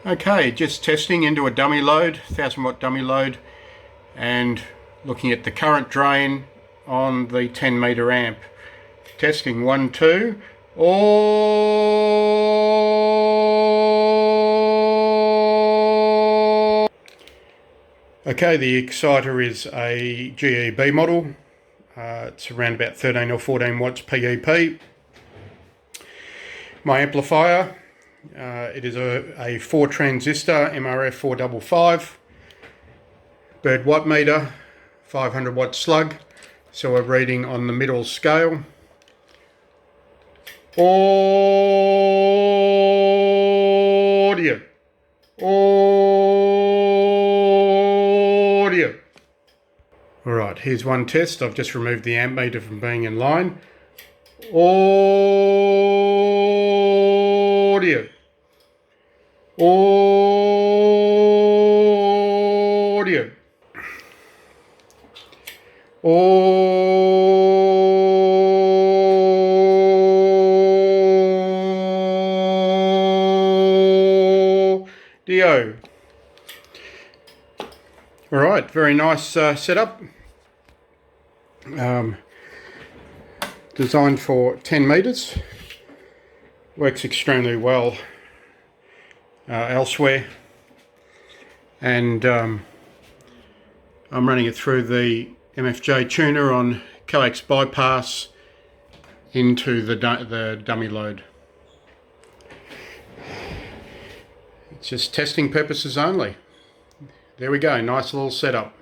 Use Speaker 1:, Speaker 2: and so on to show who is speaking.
Speaker 1: Okay, just testing into a dummy load, 1000 watt dummy load, and looking at the current drain on the 10 meter amp. Testing 1, 2. Okay, the exciter is a GEB model. It's around about 13 or 14 watts PEP. My amplifier, it is a 4 transistor MRF455. Bird watt meter, 500 watt slug. So we're reading on the middle scale. Audio. Audio. Alright, here's one test. I've just removed the amp meter from being in line. Audio. Audio. Audio. Alright, very nice setup. Designed for 10 meters. Works extremely well elsewhere. And I'm running it through the MFJ tuner on coax bypass into the dummy load. It's just testing purposes only. There we go, nice little setup.